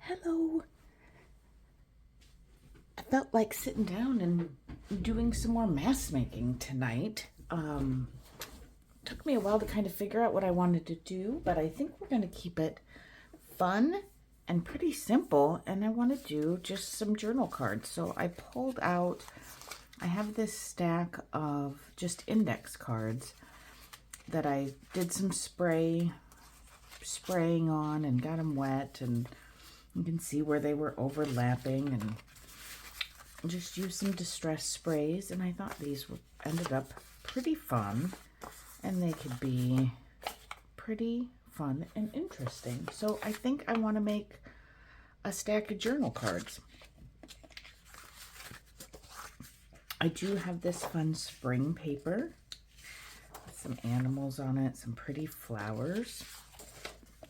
Hello. I felt like sitting down and doing some more mask making tonight. Took me a while to kind of figure out what I wanted to do, but I think we're going to keep it fun and pretty simple. And I want to do just some journal cards. So I pulled out, I have this stack of just index cards that I did some spraying on and got them wet, and you can see where they were overlapping, and just used some distress sprays, and I thought these ended up pretty fun, and they could be pretty fun and interesting. So I think I want to make a stack of journal cards. I do have this fun spring paper with some animals on it, some pretty flowers,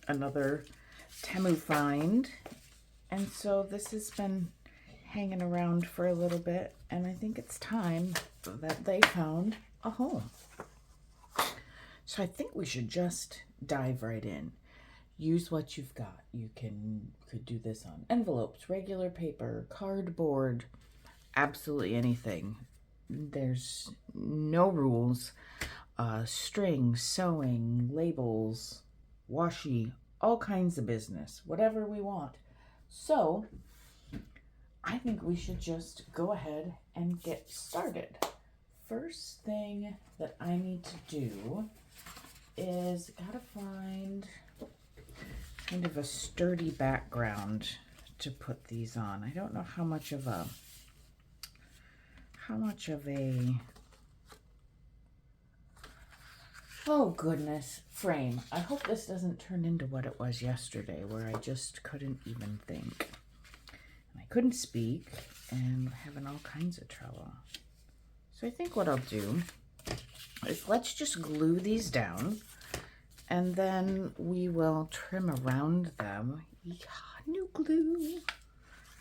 another Temu find, and so this has been hanging around for a little bit, and I think it's time that they found a home. So I think we should just dive right in. Use what you've got. You could do this on envelopes, regular paper, cardboard, absolutely anything. There's no rules. String, sewing, labels, washi, all kinds of business, whatever we want. So I think we should just go ahead and get started. First thing that I need to do is gotta find kind of a sturdy background to put these on. I don't know how much of a oh goodness, frame. I hope this doesn't turn into what it was yesterday, where I just couldn't even think. And I couldn't speak and having all kinds of trouble. So I think what I'll do is let's just glue these down, and then we will trim around them. Yeah, new glue.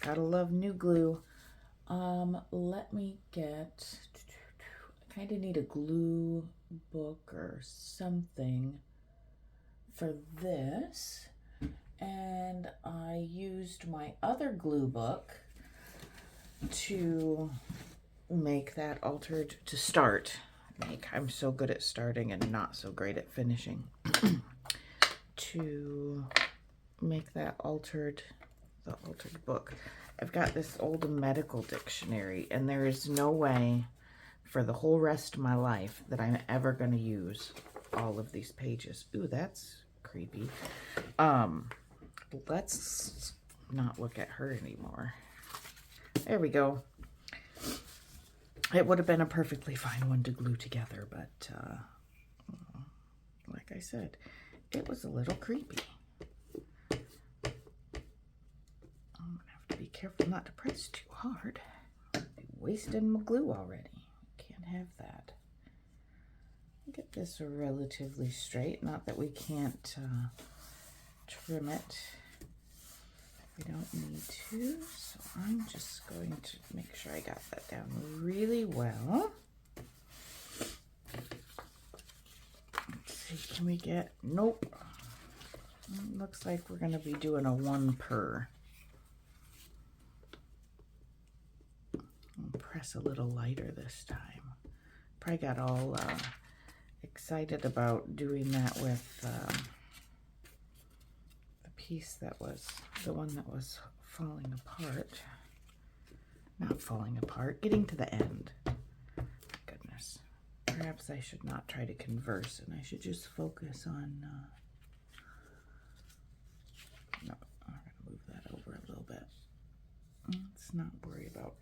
Gotta love new glue. Let me get, I kind of need a glue book or something for this, and I used my other glue book to make that altered to start. I'm so good at starting and not so great at finishing. To make that the altered book. I've got this old medical dictionary, and there is no way for the whole rest of my life that I'm ever going to use all of these pages. Ooh, that's creepy. Let's not look at her anymore. There we go. It would have been a perfectly fine one to glue together, but like I said, it was a little creepy. I'm gonna have to be careful not to press too hard. I'll be wasting my glue already. Can't have that. Get this relatively straight. Not that we can't trim it. We don't need to, so I'm just going to make sure I got that down really well. Let's see, can we get, nope. It looks like we're going to be doing a 1 per. I'll press a little lighter this time. Probably got all excited about doing that with piece that was the one that was falling apart. Not falling apart, getting to the end. Goodness. Perhaps I should not try to converse, and I should just focus on no, I'm gonna move that over a little bit. Let's not worry about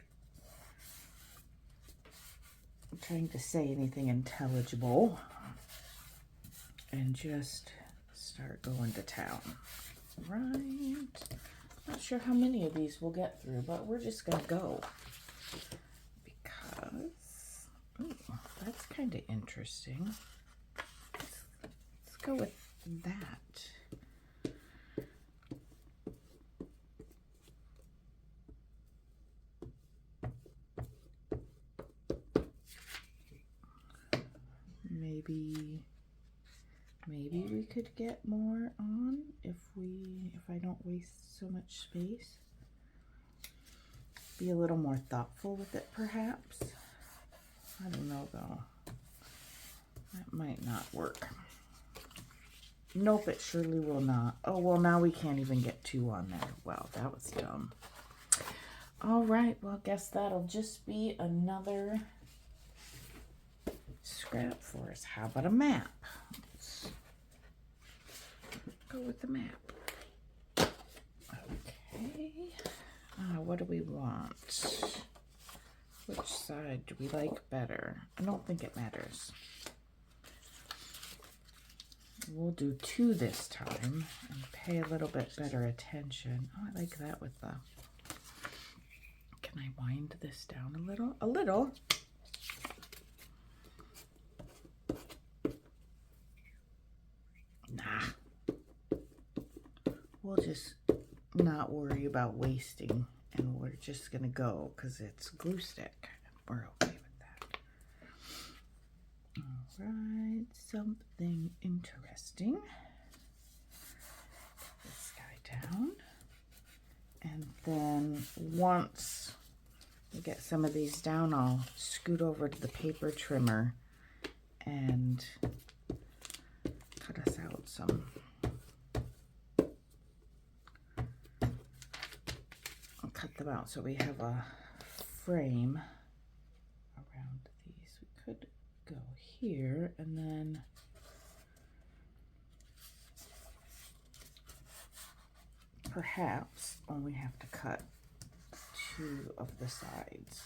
trying to say anything intelligible, and just start going to town. Right. Not sure how many of these we'll get through, but we're just gonna go because that's kind of interesting. Let's go with that. Maybe we could get more on if if I don't waste so much space. Be a little more thoughtful with it, perhaps. I don't know, though. That might not work. Nope, it surely will not. Oh, well, now we can't even get 2 on there. Well, that was dumb. All right, well, I guess that'll just be another scrap for us. How about a map? Let's go with the map. Okay. What do we want? Which side do we like better? I don't think it matters. We'll do 2 this time and pay a little bit better attention. Oh, I like that with the... Can I wind this down a little? A little. Nah. We'll just not worry about wasting, and we're just gonna go because it's glue stick. We're okay with that. All right, something interesting. Put this guy down, and then once we get some of these down, I'll scoot over to the paper trimmer and cut us out some. Cut them out so we have a frame around these. We could go here and then perhaps when we have to cut 2 of the sides,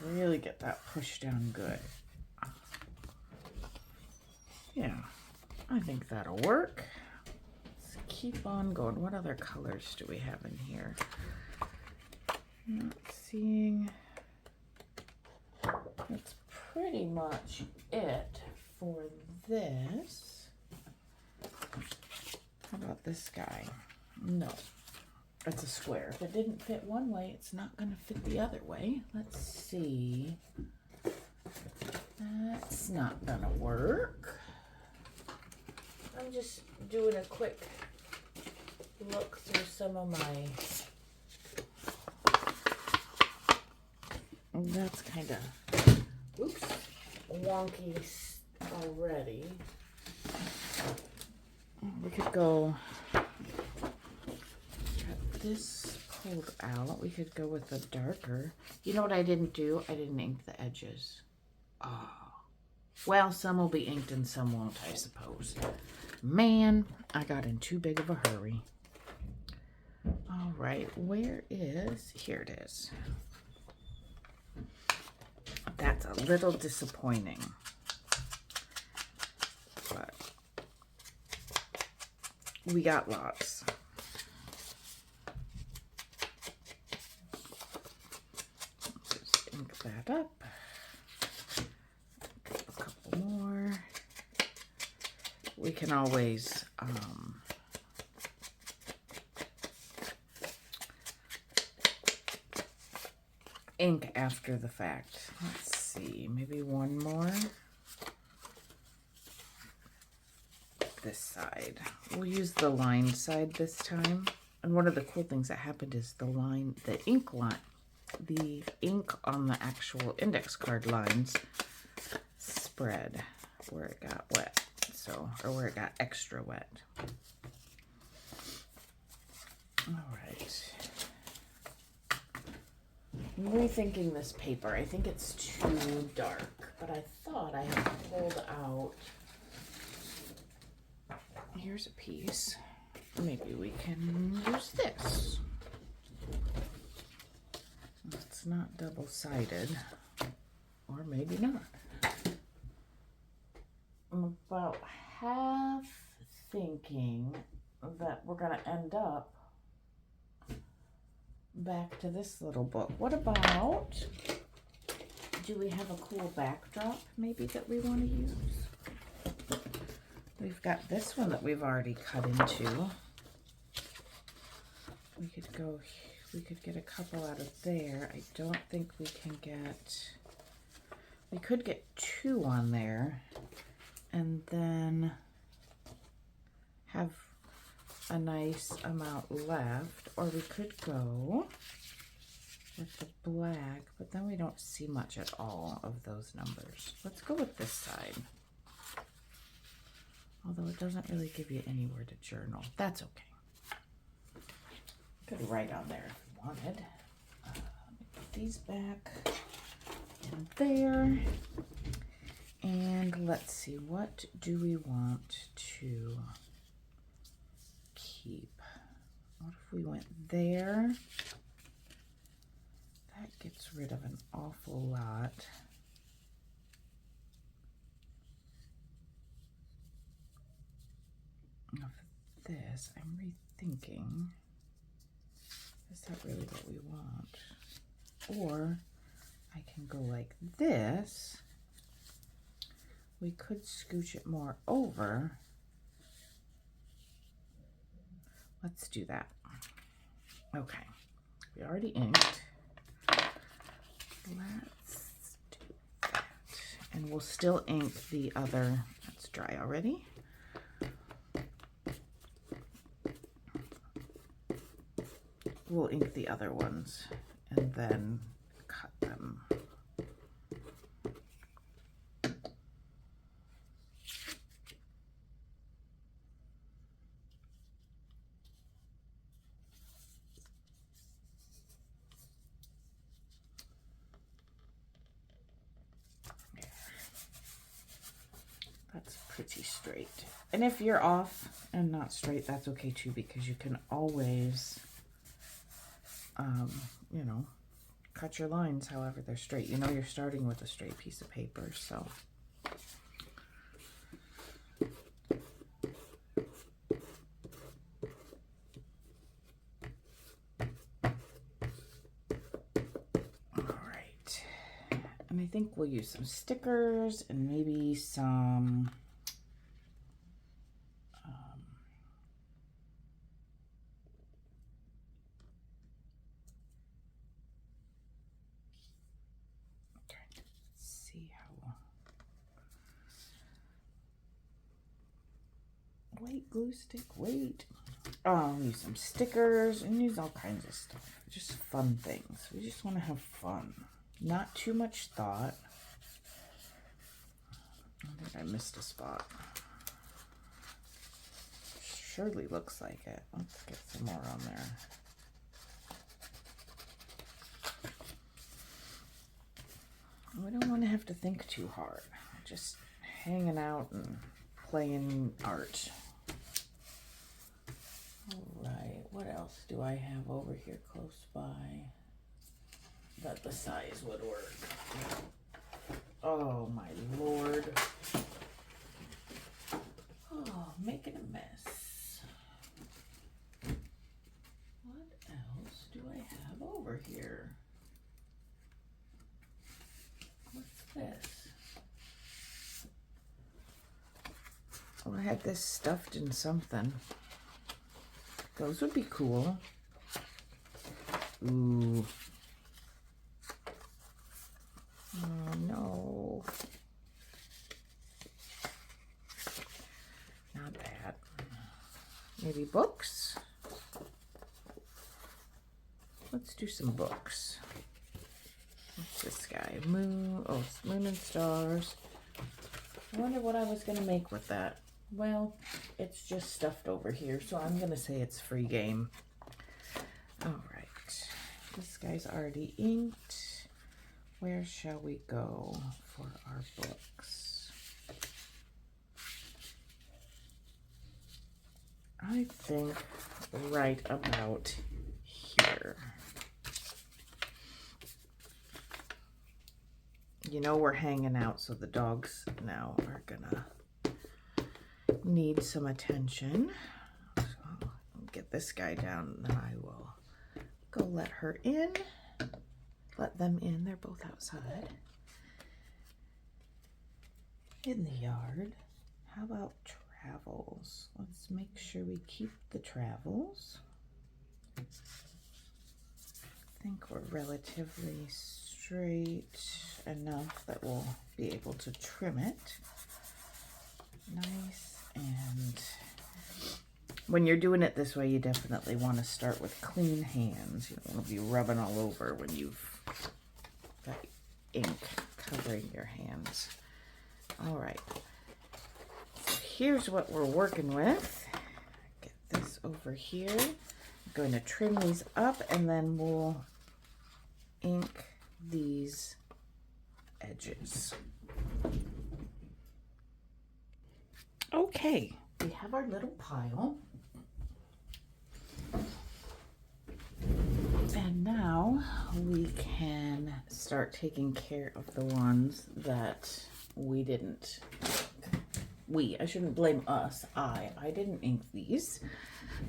really get that pushed down good. Yeah, I think that'll work. Let's keep on going. What other colors do we have in here? Not seeing. That's pretty much it for this. How about this guy? No, it's a square. If it didn't fit one way, it's not going to fit the other way. Let's see. That's not going to work. I'm just doing a quick look through some of my... That's kind of, oops, wonky already. We could go, got this pulled out. We could go with a darker. You know what I didn't do? I didn't ink the edges. Oh, well, some will be inked and some won't, I suppose. Man, I got in too big of a hurry. All right, where is, here it is. That's a little disappointing, but we got lots. Just ink that up. A couple more. We can always ink after the fact. Let's see, maybe one more. This side. We'll use the line side this time. And one of the cool things that happened is the ink on the actual index card lines spread where it got wet. So, or where it got extra wet. All right. I'm rethinking this paper. I think it's too dark, but I thought I had pulled out. Here's a piece. Maybe we can use this. It's not double-sided, or maybe not. I'm about half thinking that we're going to end up back to this little book. What about, do we have a cool backdrop maybe that we want to use? We've got this one that we've already cut into. We could get a couple out of there. I don't think we can get, we could get 2 on there and then have a nice amount left, or we could go with the black, but then we don't see much at all of those numbers. Let's go with this side. Although it doesn't really give you anywhere to journal. That's okay. Could write on there if you wanted. Let me put these back in there. And let's see, what do we want to keep? What if we went there? That gets rid of an awful lot. Of this, I'm rethinking, is that really what we want? Or I can go like this. We could scooch it more over. Let's do that. Okay, we already inked. Let's do that. And we'll still ink the other, that's dry already. We'll ink the other ones and then cut them. That's pretty straight. And if you're off and not straight, that's okay too, because you can always you know, cut your lines however they're straight. You know you're starting with a straight piece of paper, so. All right, and I think we'll use some stickers and maybe some wait, glue stick, wait. I'll use some stickers and use all kinds of stuff. Just fun things. We just want to have fun. Not too much thought. I think I missed a spot. Surely looks like it. Let's get some more on there. We don't want to have to think too hard. Just hanging out and playing art. All right, what else do I have over here close by that the size would work? Oh my Lord. Oh, making a mess. What else do I have over here? What's this? Oh, I had this stuffed in something. Those would be cool. Ooh. Oh no. Not bad. Maybe books? Let's do some books. What's this guy? Moon. Oh, it's Moon and Stars. I wonder what I was going to make with that. Well, it's just stuffed over here, so I'm going to say it's free game. All right. This guy's already inked. Where shall we go for our books? I think right about here. You know we're hanging out, so the dogs now are gonna need some attention. So I'll get this guy down and then I will go let her in. Let them in, they're both outside. In the yard. How about travels? Let's make sure we keep the travels. I think we're relatively straight enough that we'll be able to trim it. Nice and When you're doing it this way, you definitely want to start with clean hands. You don't want to be rubbing all over when you've got ink covering your hands. All right, so here's what we're working with. Get this over here. I'm going to trim these up and then we'll ink these edges. Okay, we have our little pile. And now we can start taking care of the ones that we didn't. I shouldn't blame us. I didn't ink these.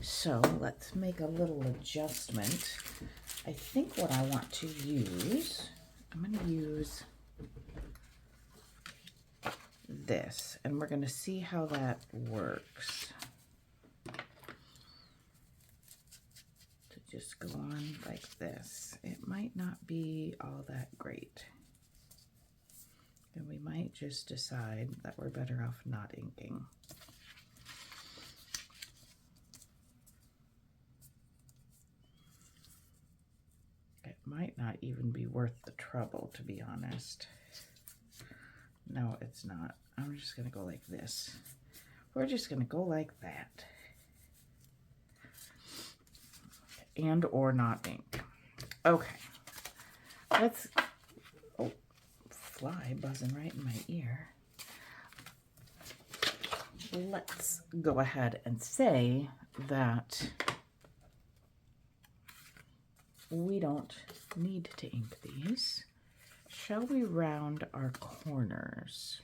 So let's make a little adjustment. I think what I want to use, I'm going to use this, and we're going to see how that works. To just go on like this. It might not be all that great. And we might just decide that we're better off not inking. It might not even be worth the trouble, to be honest. No, it's not. I'm just going to go like this. We're just going to go like that. And or not ink. Okay. Let's... Oh, fly buzzing right in my ear. Let's go ahead and say that we don't need to ink these. Shall we round our corners?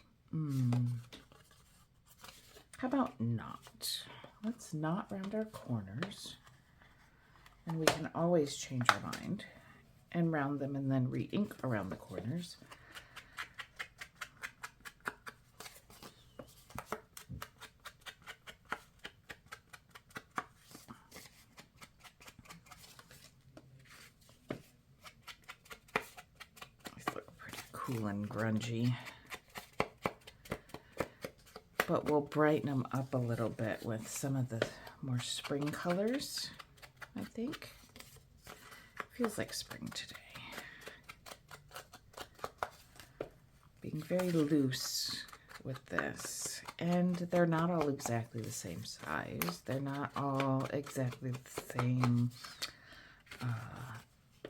How about not? Let's not round our corners. And we can always change our mind and round them and then re-ink around the corners. These look pretty cool and grungy. But we'll brighten them up a little bit with some of the more spring colors, I think. Feels like spring today. Being very loose with this. And they're not all exactly the same size. They're not all exactly the same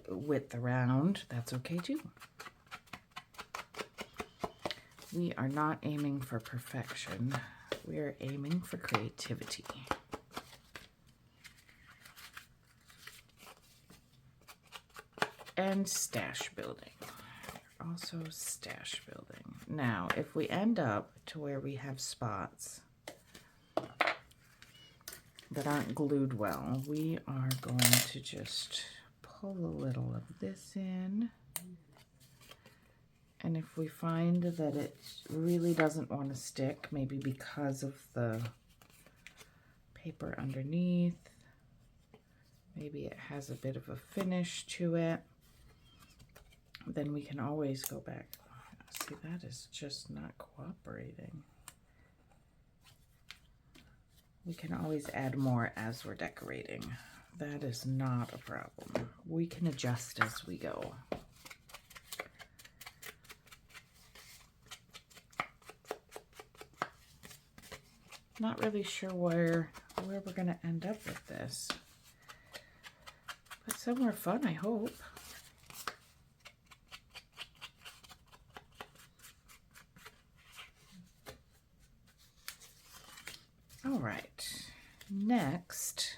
width around. That's okay too. We are not aiming for perfection. We are aiming for creativity. And stash building. Also stash building. Now, if we end up to where we have spots that aren't glued well, we are going to just pull a little of this in. And if we find that it really doesn't want to stick, maybe because of the paper underneath, maybe it has a bit of a finish to it, then we can always go back. See, that is just not cooperating. We can always add more as we're decorating. That is not a problem. We can adjust as we go. Not really sure where we're going to end up with this. But somewhere fun, I hope. All right, next,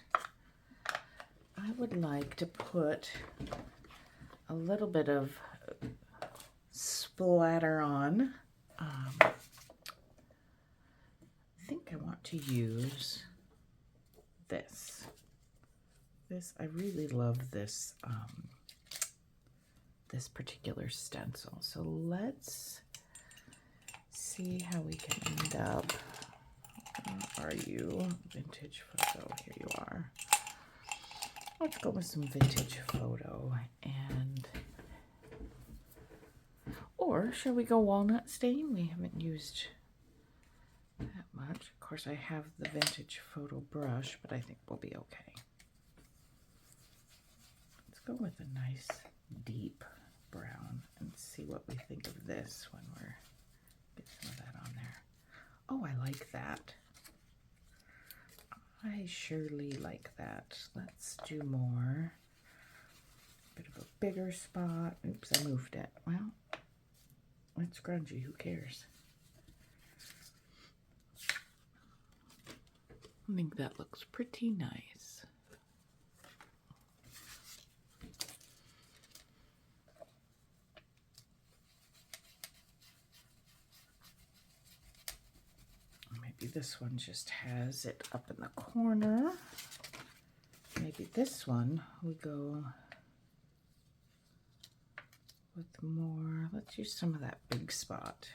I would like to put a little bit of splatter on. I think I want to use this. I really love this, this particular stencil. So let's see how we can end up. Where are you? Vintage photo. Here you are. Let's go with some vintage photo. And or shall we go walnut stain? We haven't used that much. course, I have the vintage photo brush, but I think we'll be okay. Let's go with a nice deep brown and see what we think of this when we're get some of that on there. Oh, I like that. I surely like that. Let's do more. Bit of a bigger spot. Oops, I moved it. Well, it's grungy. Who cares? I think that looks pretty nice. Maybe this one just has it up in the corner. Maybe this one we go with more. Let's use some of that big spot.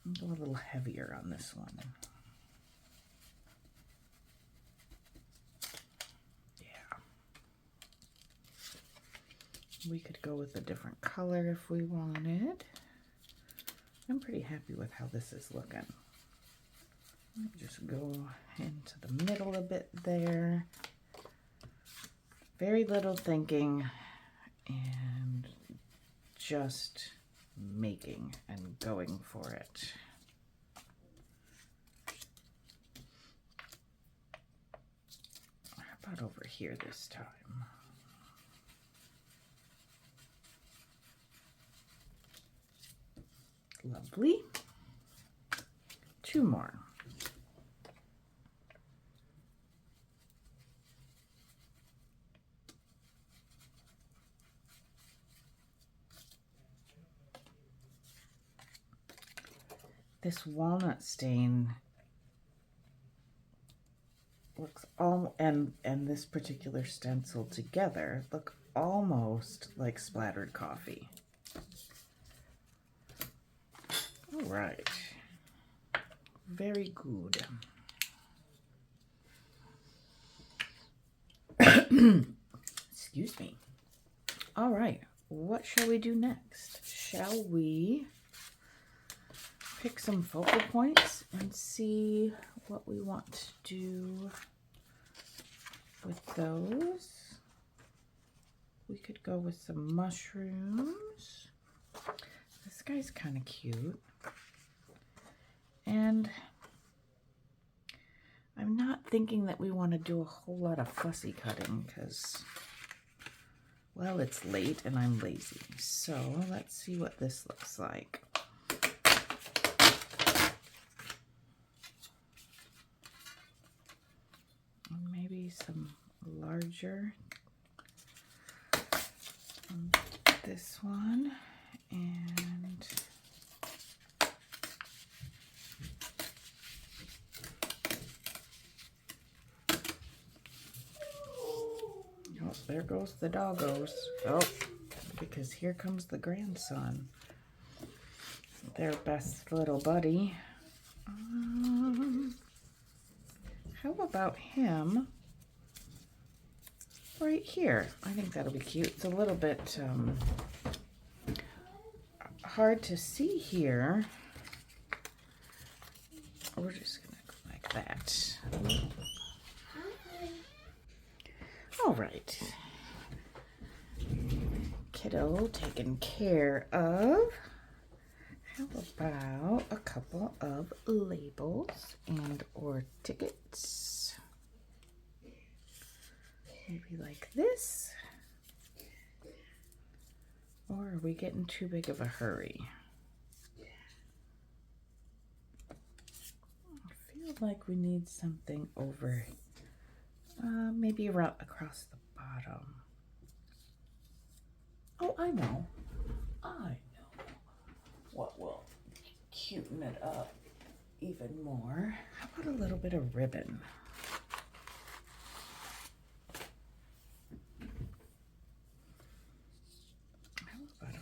I'll go a little heavier on this one. Yeah. We could go with a different color if we wanted. I'm pretty happy with how this is looking. Just go into the middle a bit there. Very little thinking and just making and going for it. How about over here this time? Lovely. Two more. This walnut stain looks all, and this particular stencil together look almost like splattered coffee. All right, very good. Excuse me. All right, what shall we do next? Shall we pick some focal points and see what we want to do with those? We could go with some mushrooms. This guy's kind of cute. And I'm not thinking that we want to do a whole lot of fussy cutting because, well, it's late and I'm lazy. So let's see what this looks like. And maybe some larger. This one. And oh, there goes the doggos. Oh, because here comes the grandson. Their best little buddy. How about him right here? I think that'll be cute. It's a little bit hard to see here. We're just gonna go like that. All right. Kiddo taken care of. How about a couple of labels and or tickets? Maybe like this. Or are we getting too big of a hurry? I feel like we need something over, maybe around across the bottom. Oh, I know what will cuten it up even more. How about a little bit of ribbon?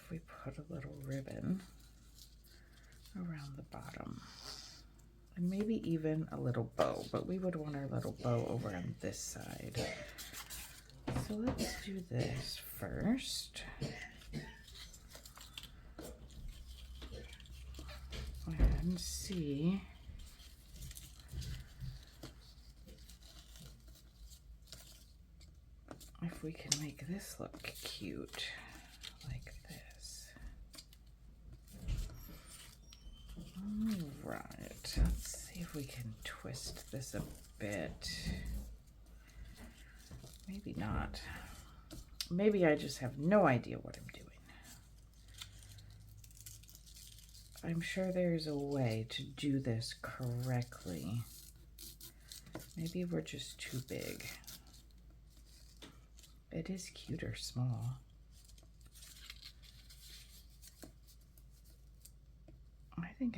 We put a little ribbon around the bottom and maybe even a little bow, but we would want our little bow over on this side. So let's do this first. And see if we can make this look cute like this. All right, let's see if we can twist this a bit. Maybe not. Maybe I just have no idea what I'm doing. I'm sure there's a way to do this correctly. Maybe we're just too big. It is cute or small. I think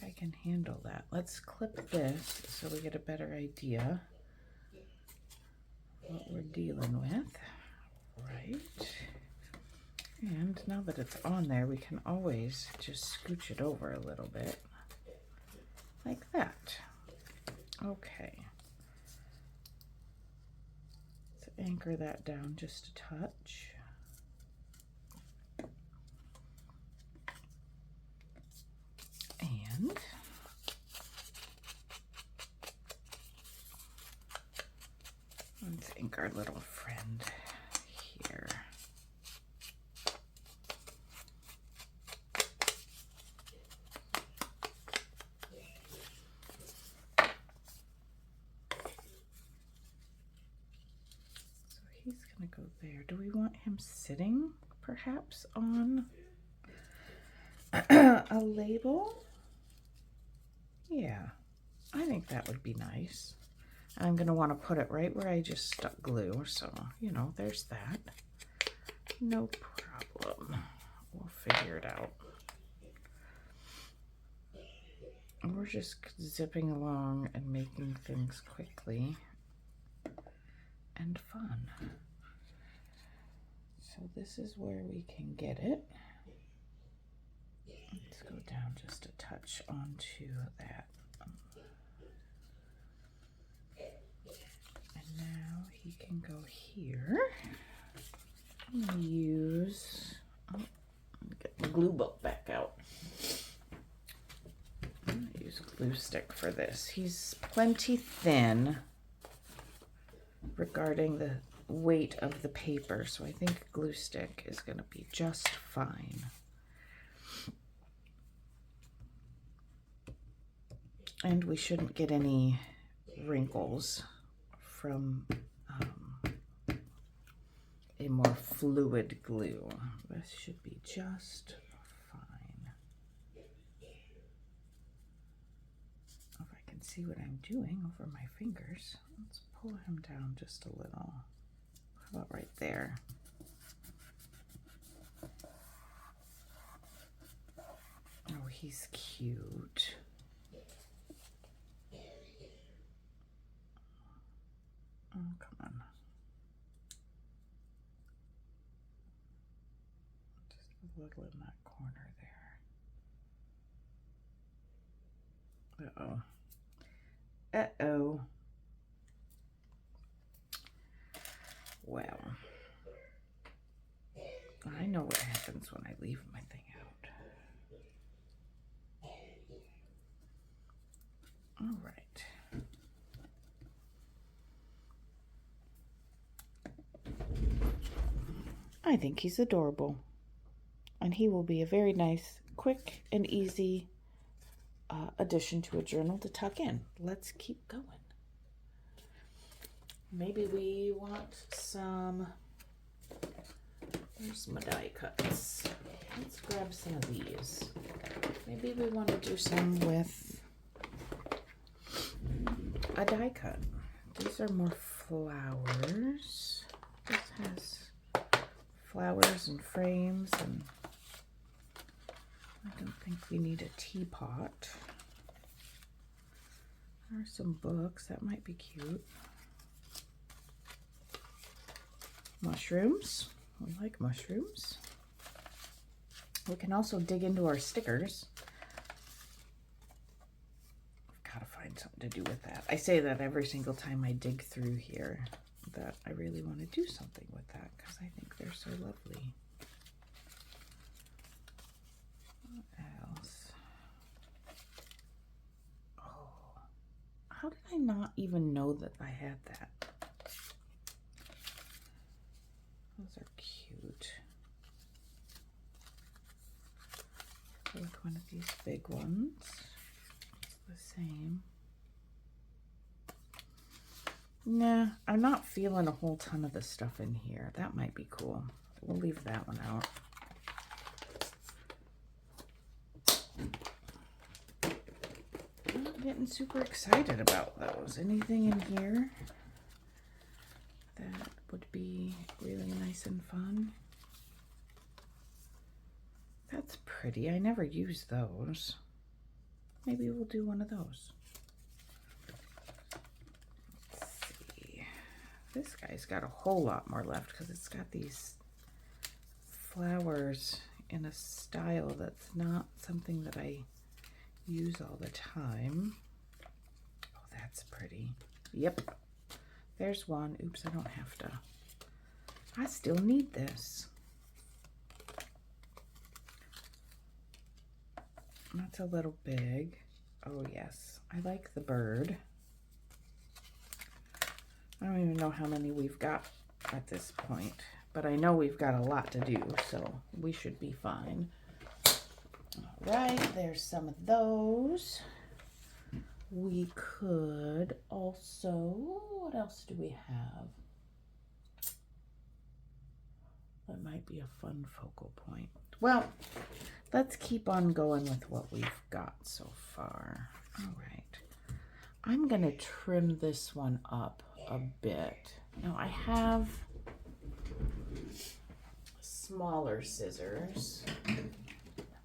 I can handle that. Let's clip this so we get a better idea what we're dealing with. Right. And now that it's on there, we can always just scooch it over a little bit like that. Okay. Let's anchor that down just a touch. And let's ink our little friend here. So he's gonna go there. Do we want him sitting perhaps on a label? Yeah, I think that would be nice. I'm going to want to put it right where I just stuck glue, so, you know, there's that. No problem. We'll figure it out. We're just zipping along and making things quickly and fun. So this is where we can get it. Let's go down just a touch onto that. And now he can go here. I'm going to use, get the glue book back out. I'm going to use a glue stick for this. He's plenty thin regarding the weight of the paper, so I think glue stick is going to be just fine. And we shouldn't get any wrinkles from a more fluid glue. This should be just fine. If I can see what I'm doing over my fingers, let's pull him down just a little. How about right there? Oh, he's cute. Oh, come on. Just a little in that corner there. Uh-oh. Uh-oh. Well, I know what happens when I leave my thing out. All right. I think he's adorable, and he will be a very nice, quick, and easy addition to a journal to tuck in. Let's keep going. Maybe we want some, where's my die cuts? Let's grab some of these. Maybe we want to do some with a die cut. These are more flowers. This has flowers and frames, and I don't think we need a teapot. There are some books that might be cute. Mushrooms. We like mushrooms. We can also dig into our stickers. I've got to find something to do with that. I say that every single time I dig through here, that I really want to do something with that because I think they're so lovely. What else? Oh, how did I not even know that I had that? one of these big ones. It's the same. Nah, I'm not feeling a whole ton of the stuff in here. That might be cool. We'll leave that one out. I'm not getting super excited about those. Anything in here that would be really nice and fun? That's pretty. I never use those. Maybe we'll do one of those. This guy's got a whole lot more left because it's got these flowers in a style that's not something that I use all the time. Oh, that's pretty. Yep. There's one. Oops, I don't have to. I still need this. That's a little big. Oh, yes. I like the bird. I don't even know how many we've got at this point, but I know we've got a lot to do, so we should be fine. All right, there's some of those. We could also, what else do we have? That might be a fun focal point. Well, let's keep on going with what we've got so far. All right. I'm going to trim this one up a bit. Now I have smaller scissors,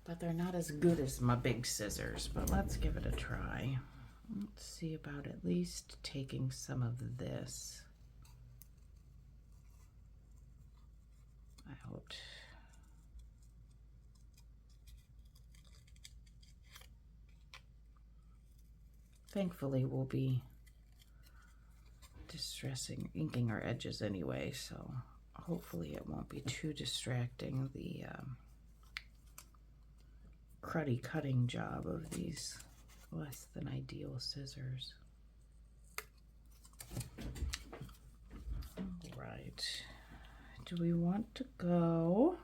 but they're not as good as my big scissors, but let's give it a try. Let's see about at least taking some of this out. Thankfully, we'll be inking our edges anyway, so hopefully it won't be too distracting, the cruddy cutting job of these less than ideal scissors. All right, do we want to go?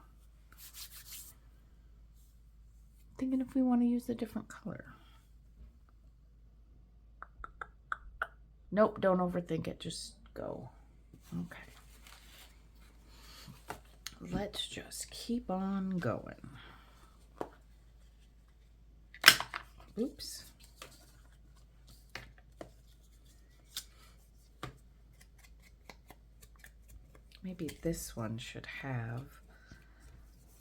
Thinking if we want to use a different color. Nope, don't overthink it, just go. Okay. Let's just keep on going. Oops. Maybe this one should have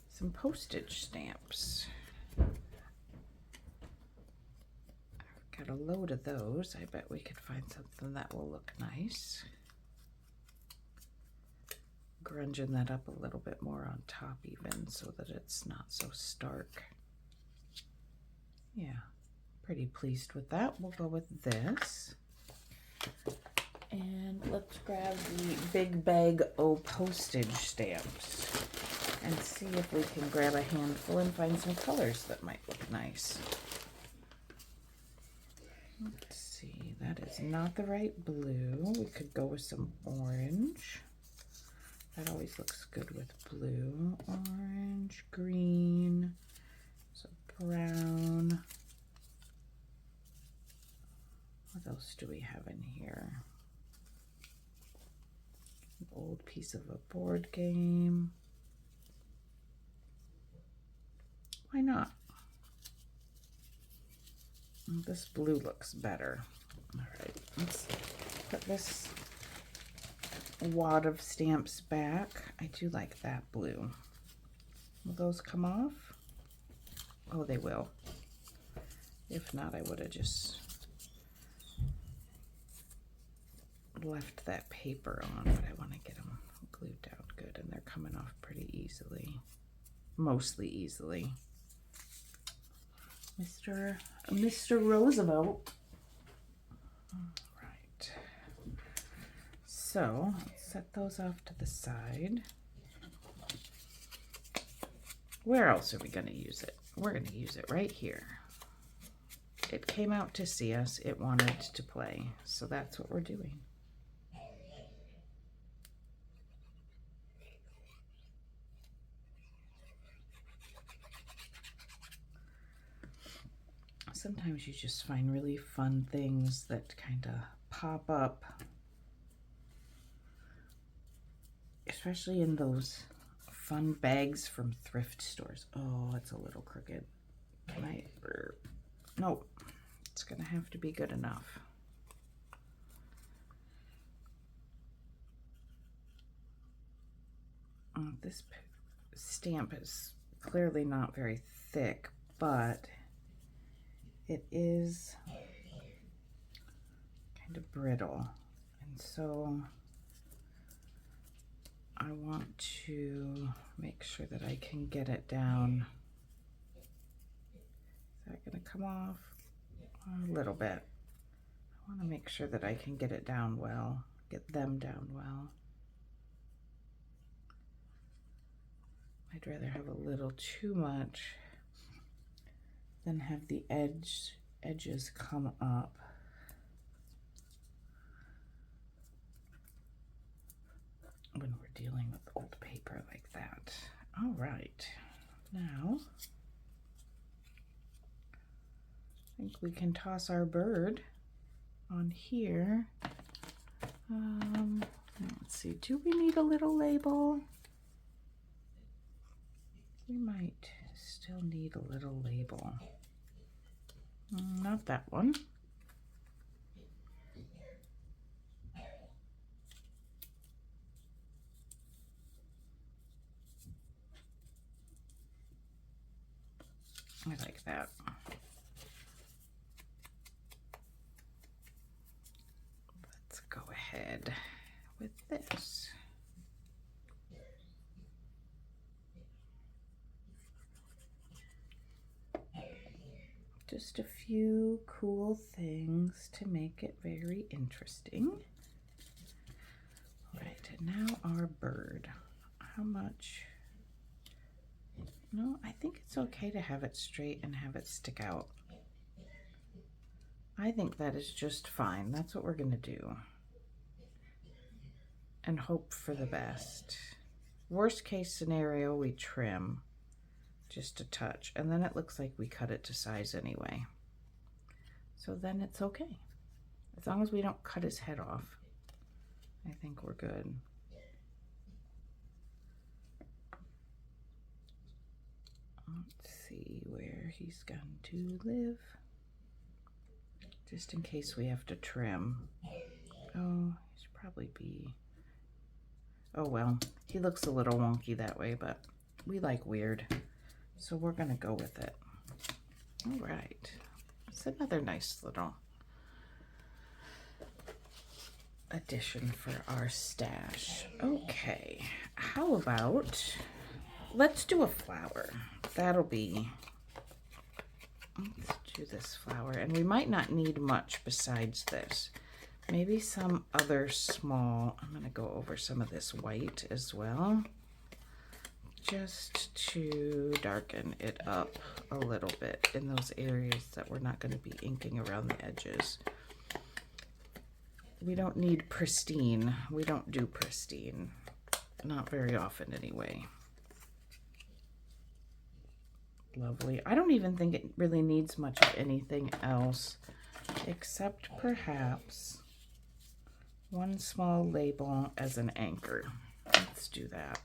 some postage stamps. Got a load of those. I bet we could find something that will look nice. Grunging that up a little bit more on top even so that it's not so stark. Yeah, pretty pleased with that. We'll go with this. And let's grab the big bag of postage stamps and see if we can grab a handful and find some colors that might look nice. Let's see, that is not the right blue. We could go with some orange. That always looks good with blue. Orange, green, so brown. What else do we have in here? An old piece of a board game. Why not? This blue looks better. All right, let's put this wad of stamps back. I do like that blue. Will those come off? Oh, they will. If not, I would have just left that paper on, but I want to get them glued down good, and they're coming off pretty easily. Mostly easily. Mr. Roosevelt. All right. So let's set those off to the side. Where else are we going to use it? We're going to use it right here. It came out to see us. It wanted to play. So that's what we're doing. Sometimes you just find really fun things that kind of pop up, especially in those fun bags from thrift stores. Oh, it's a little crooked. Can I? No, it's gonna have to be good enough. This stamp is clearly not very thick, but it is kind of brittle, and so I want to make sure that I can get it down. Is that going to come off? A little bit. I want to make sure that I can get it down well, get them down well. I'd rather have a little too much than have the edges come up. When we're dealing with old paper like that. All right, now I think we can toss our bird on here. Let's see, do we need a little label? We might still need a little label. Not that one. I like that. Let's go ahead with this. Just a few cool things to make it very interesting. All right, and now our bird. How much? No, I think it's okay to have it straight and have it stick out. I think that is just fine. That's what we're going to do. And hope for the best. Worst case scenario, we trim just a touch. And then it looks like we cut it to size anyway. So then it's okay. As long as we don't cut his head off, I think we're good. Let's see where he's going to live. Just in case we have to trim. Oh, he should probably be... Oh well, he looks a little wonky that way, but we like weird. So we're gonna go with it. All right, it's another nice little addition for our stash. Okay, how about, let's do a flower. That'll be, let's do this flower. And we might not need much besides this. Maybe some other small, I'm gonna go over some of this white as well, just to darken it up a little bit in those areas that we're not gonna be inking around the edges. We don't need pristine. We don't do pristine. Not very often anyway. Lovely. I don't even think it really needs much of anything else except perhaps one small label as an anchor. Let's do that.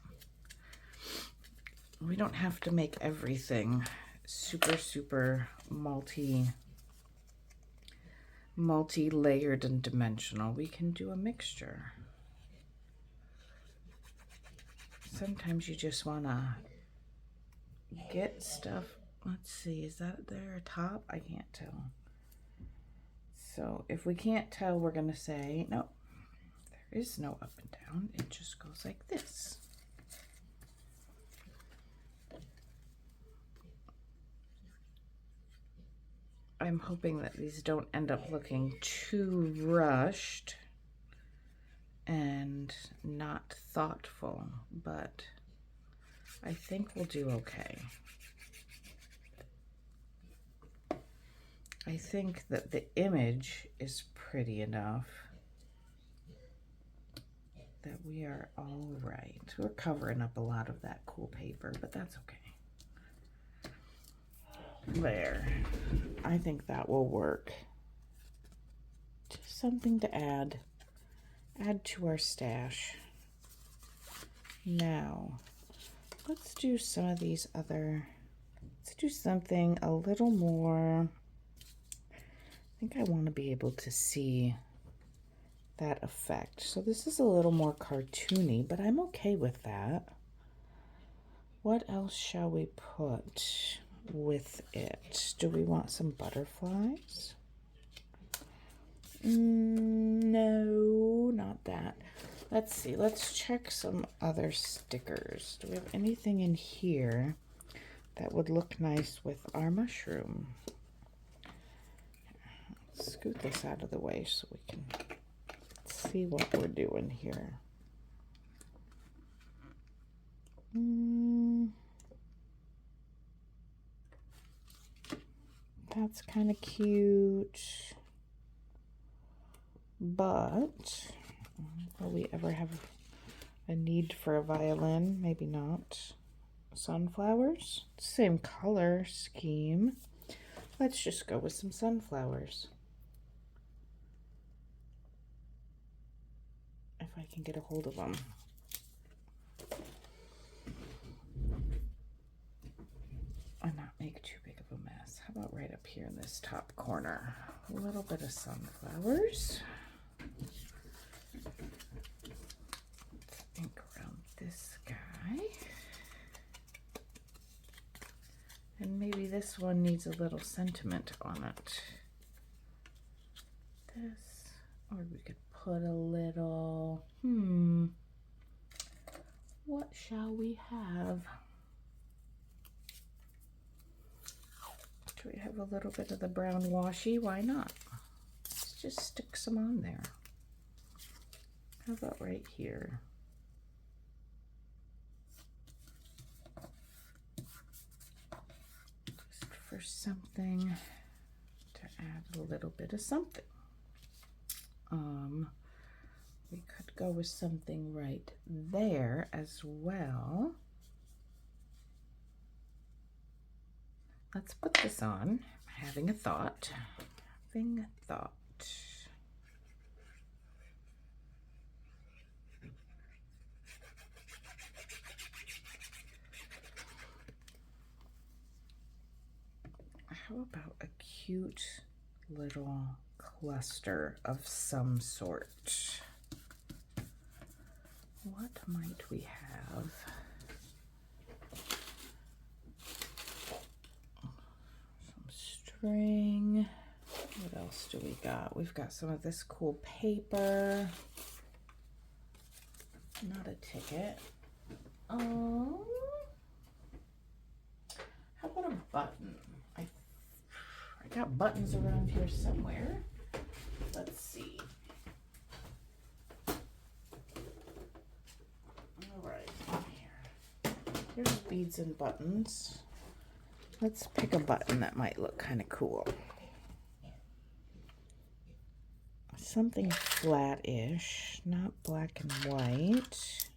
We don't have to make everything super multi-layered and dimensional. We can do a mixture. Sometimes you just want to get stuff. Let's see, is that there a top? I can't tell. So if we can't tell, we're going to say, no, there is no up and down. It just goes like this. I'm hoping that these don't end up looking too rushed and not thoughtful, but I think we'll do okay. I think that the image is pretty enough that we are all right. We're covering up a lot of that cool paper, but that's okay. There. I think that will work. Just something to add to our stash. Now, let's do some of these other, let's do something a little more, I think I want to be able to see that effect. So this is a little more cartoony, but I'm okay with that. What else shall we put with it? Do we want some butterflies? No, not that. Let's see, let's check some other stickers. Do we have anything in here that would look nice with our mushroom? Let's scoot this out of the way so we can see what we're doing here. That's kind of cute. But will we ever have a need for a violin? Maybe not. Sunflowers? Same color scheme. Let's just go with some sunflowers. If I can get a hold of them. And not make too big of a mess. How about right up here in this top corner? A little bit of sunflowers. Let's ink around this guy. And maybe this one needs a little sentiment on it. This, or we could put a little, what shall we have? Do we have a little bit of the brown washi? Why not? Let's just stick some on there. How about right here? Just for something to add a little bit of something. We could go with something right there as well. Let's put this on. Having a thought. Having a thought. How about a cute little cluster of some sort? What might we have? Some string. What else do we got? We've got some of this cool paper. Not a ticket. How about a button? I got buttons around here somewhere. Let's see. All right, here. Here's beads and buttons. Let's pick a button that might look kind of cool. Something flat-ish, not black and white.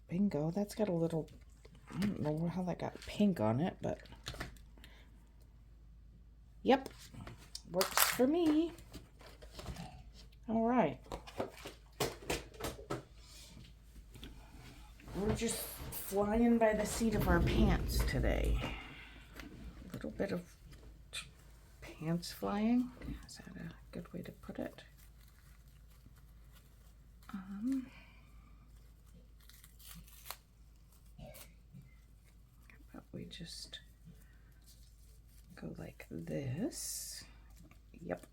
Bingo, that's got a little, I don't know how that got pink on it, but yep, works for me. All right. We're just flying by the seat of our pants today. A little bit of pants flying. Is that a good way to put it? We just go like this. Yep.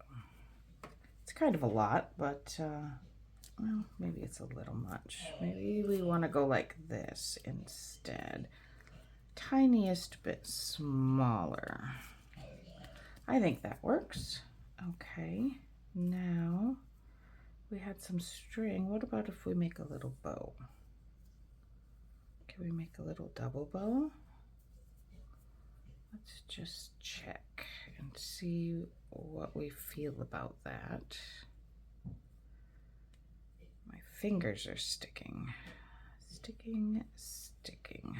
It's kind of a lot, but well, maybe it's a little much. Maybe we want to go like this instead. Tiniest bit smaller. I think that works. Okay. Now we had some string. What about if we make a little bow? Can we make a little double bow? Let's just check and see what we feel about that. My fingers are sticking. Let's sticking, sticking.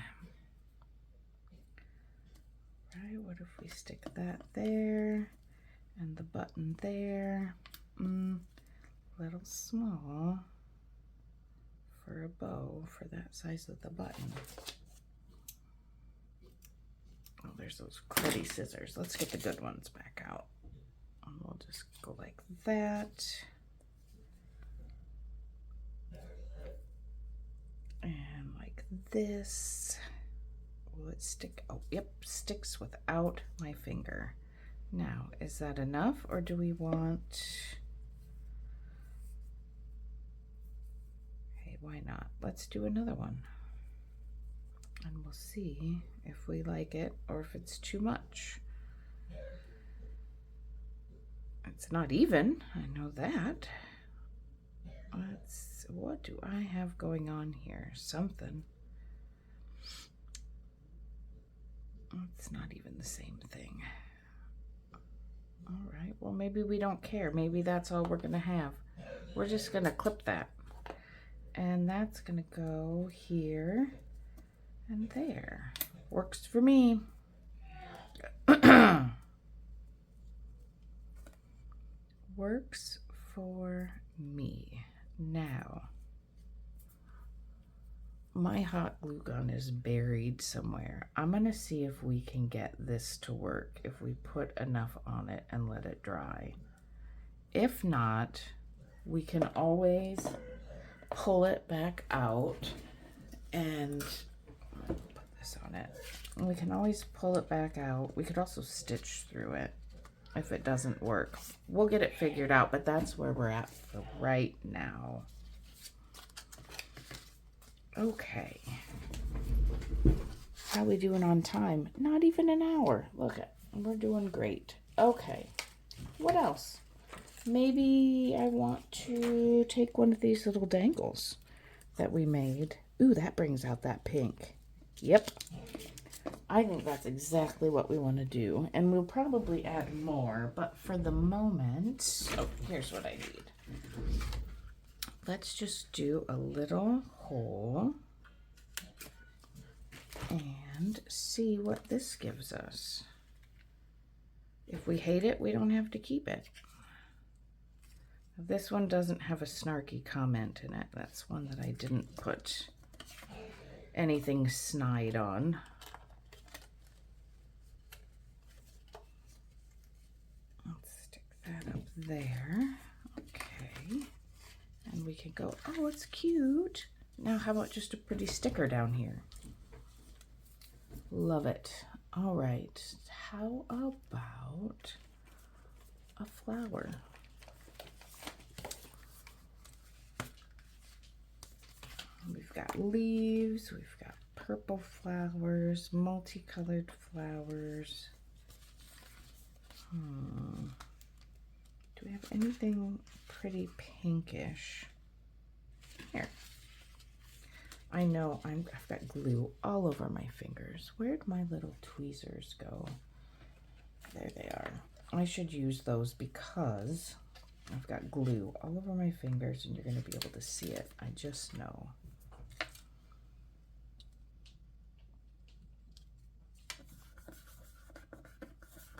Right, what if we stick that there and the button there? Little small for a bow for that size of the button. Oh, there's those cruddy scissors. Let's get the good ones back out. And we'll just go like that. And like this. Will it stick? Oh, yep, sticks without my finger. Now, is that enough, or do we want... Hey, why not? Let's do another one. And we'll see if we like it or if it's too much. It's not even, I know that. What do I have going on here? Something. It's not even the same thing. All right, well, maybe we don't care. Maybe that's all we're gonna have. We're just gonna clip that. And that's gonna go here and there. Works for me. Works for me. Now, my hot glue gun is buried somewhere. I'm gonna see if we can get this to work if we put enough on it and let it dry. If not, we can always pull it back out and put this on it. And we can always pull it back out. We could also stitch through it if it doesn't work. We'll get it figured out, but that's where we're at for right now. Okay. How we doing on time? Not even an hour. Look at, we're doing great. Okay. What else? Maybe I want to take one of these little dangles that we made. Ooh, that brings out that pink. Yep. I think that's exactly what we want to do. And we'll probably add more, but for the moment, oh, here's what I need. Let's just do a little hole and see what this gives us. If we hate it, we don't have to keep it. This one doesn't have a snarky comment in it. That's one that I didn't put anything snide on. Let's stick that up there. Okay. And we can go, oh, it's cute. Now how about just a pretty sticker down here? Love it. All right. How about a flower? We've got leaves, we've got purple flowers, multicolored flowers. Do we have anything pretty pinkish? Here. I know I've got glue all over my fingers. Where'd my little tweezers go? There they are. I should use those because I've got glue all over my fingers and you're going to be able to see it. I just know.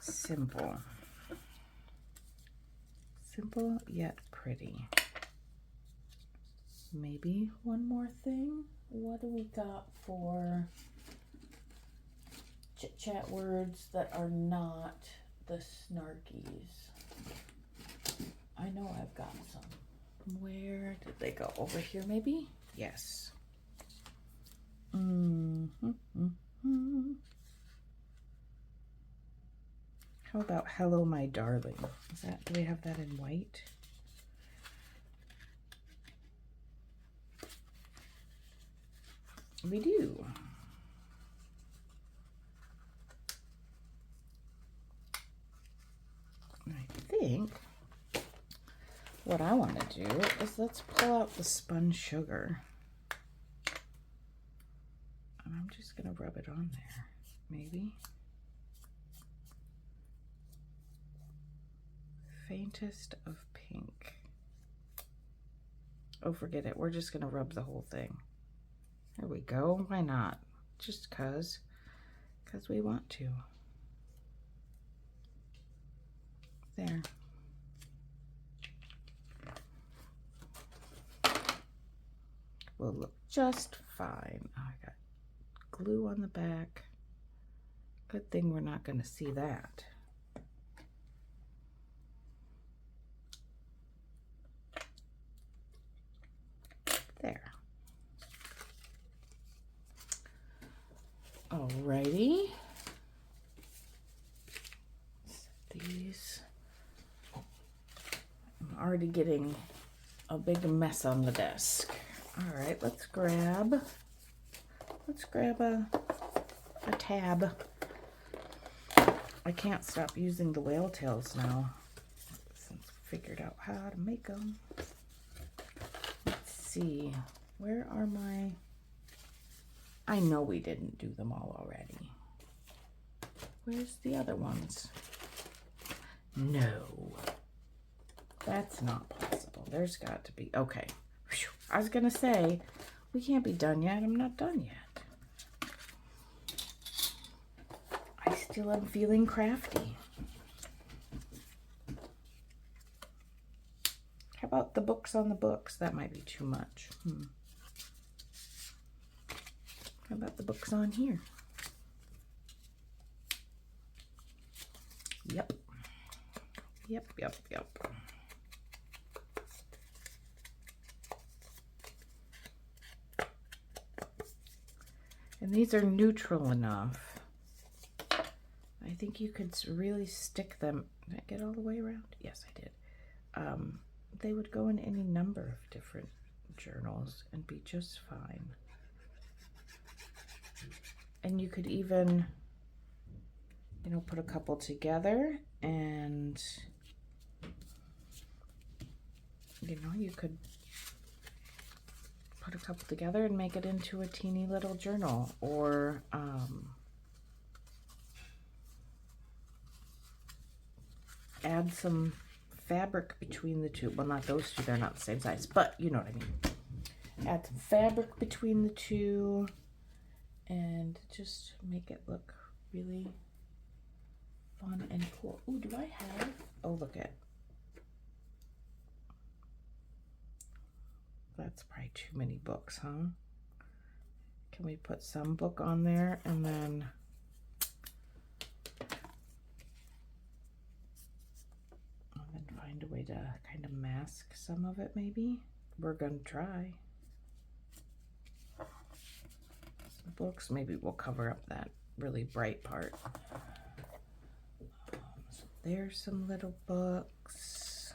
Simple. Simple yet pretty. Maybe one more thing. What do we got for chit chat words that are not the snarkies? I know I've got some. Where did they go? Over here maybe? Yes. How about hello my darling? Is that, do we have that in white? We do. I think what I want to do is let's pull out the spun sugar. And I'm just going to rub it on there, maybe. Faintest of pink. Oh, forget it. We're just going to rub the whole thing. There we go. Why not? Just because we want to. There. Will look just fine. Oh, I got glue on the back. Good thing we're not going to see that. There. Alrighty. Set these. I'm already getting a big mess on the desk. All right, let's grab a tab. I can't stop using the whale tails now since I figured out how to make them. Let's see, where are my, I know we didn't do them all already. Where's the other ones? No, that's not possible. There's got to be, okay. Whew. I was gonna say, we can't be done yet. I'm not done yet. I still am feeling crafty. How about the books on the books? That might be too much. How about the books on here? Yep. Yep, yep, yep. And these are neutral enough. I think you could really stick them. Did I get all the way around? Yes, I did. They would go in any number of different journals and be just fine. And you could even, you know, put a couple together and, you know, you could put a couple together and make it into a teeny little journal, or add some fabric between the two. Well, not those two, they're not the same size, but you know what I mean. Add some fabric between the two and just make it look really fun and cool. Ooh, do I have, oh, look at, that's probably too many books, huh? Can we put some book on there and then find a way to kind of mask some of it maybe? We're gonna try. Some books, maybe we'll cover up that really bright part. So there's some little books.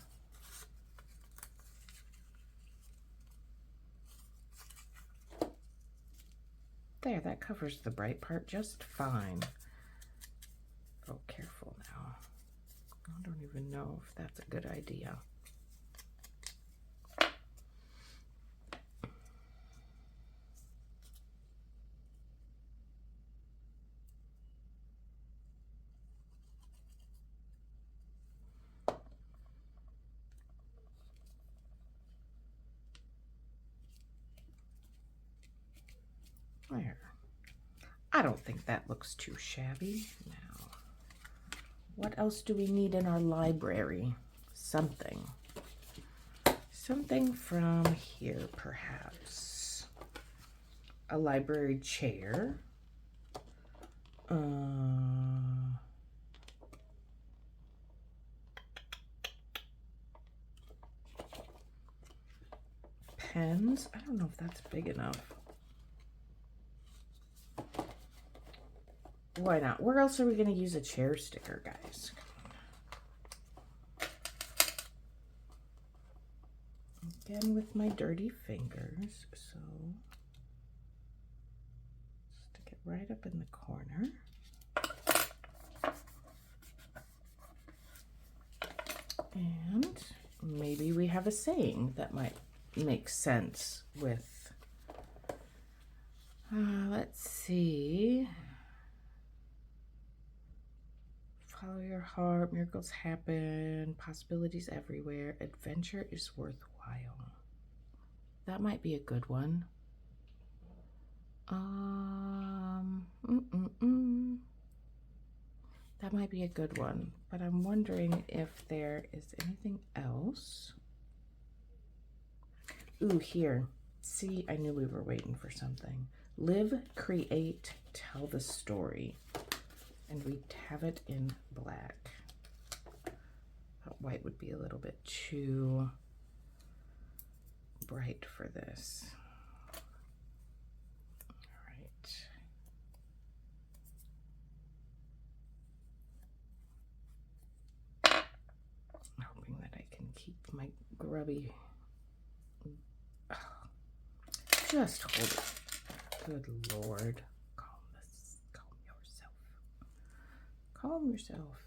There, that covers the bright part just fine. Oh, careful now. I don't even know if that's a good idea. There. I don't think that looks too shabby. Now, what else do we need in our library? Something. Something from here, perhaps. A library chair. Pens. I don't know if that's big enough. Why not? Where else are we going to use a chair sticker, guys? Again with my dirty fingers, so stick it right up in the corner. And maybe we have a saying that might make sense with, let's see. Follow your heart, miracles happen, possibilities everywhere, adventure is worthwhile. That might be a good one. That might be a good one, but I'm wondering if there is anything else. Ooh, here. See, I knew we were waiting for something. Live, create, tell the story. And we have it in black. But white would be a little bit too bright for this. All right. Hoping that I can keep my grubby. Oh, just hold it. Good Lord. Calm yourself. Calm yourself.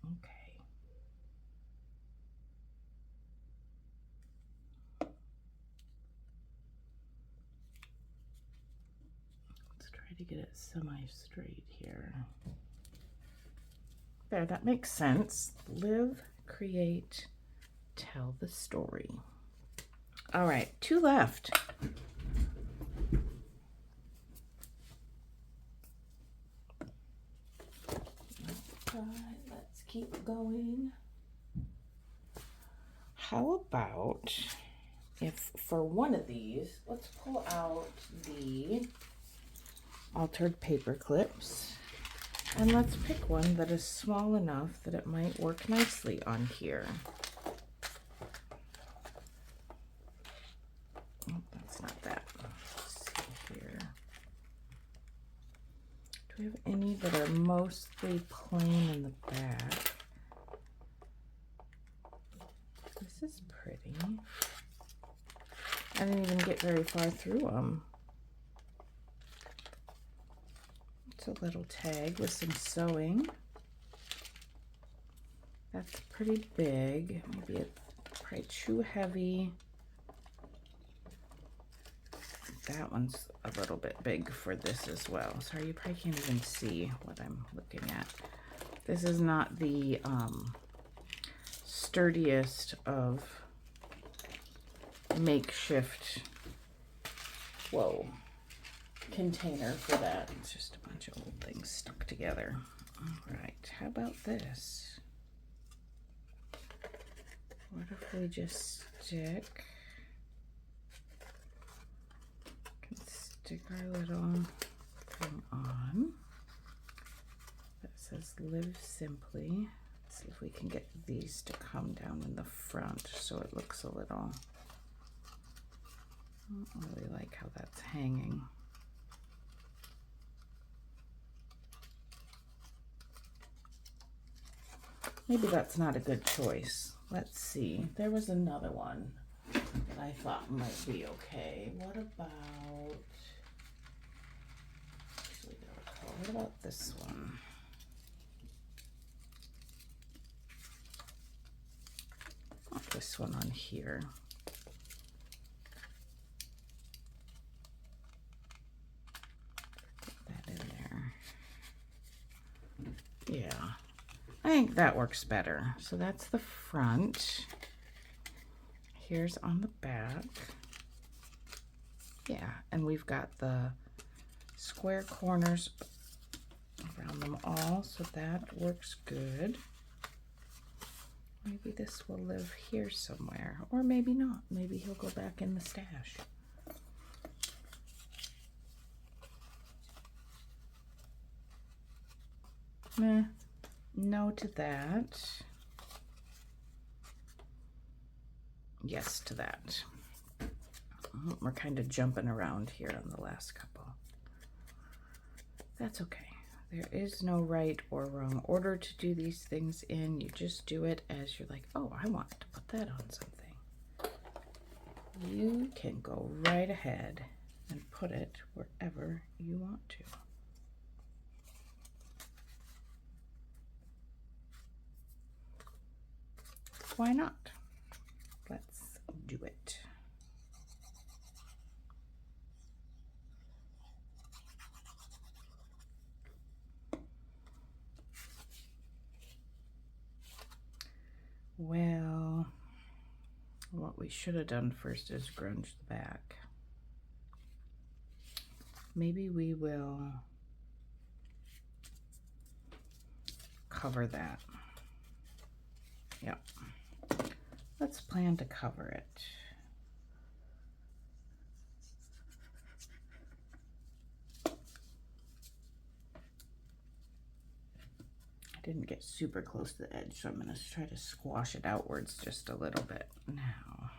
Okay. Let's try to get it semi-straight here. There, that makes sense. Live, create, tell the story. All right, 2 left. All right, let's keep going. How about if for one of these, let's pull out the altered paper clips. And let's pick one that is small enough that it might work nicely on here. Oh, that's not that. Let's see here. Do we have any that are mostly plain in the back? This is pretty. I didn't even get very far through them. A little tag with some sewing. That's pretty big. Maybe it's probably too heavy. That one's a little bit big for this as well. Sorry, you probably can't even see what I'm looking at. This is not the sturdiest of makeshift, container for that. It's just a bunch of old things stuck together. All right, how about this? What if we just stick our little thing on that says live simply. Let's see if we can get these to come down in the front so it looks a little, I don't really like how that's hanging. Maybe that's not a good choice. Let's see. There was another one that I thought might be okay. What about this one? This one on here. Put that in there. Yeah. I think that works better. So that's the front. Here's on the back. Yeah, and we've got the square corners around them all, so that works good. Maybe this will live here somewhere, or maybe not. Maybe he'll go back in the stash. No to that. Yes to that. We're kind of jumping around here on the last couple. That's okay. There is no right or wrong order to do these things in. You just do it as you're like, oh, I want to put that on something. You can go right ahead and put it wherever you want to. Why not? Let's do it. Well, what we should have done first is grunge the back. maybe we will cover that. Yep. Let's plan to cover it. I didn't get super close to the edge, so I'm going to try to squash it outwards just a little bit now.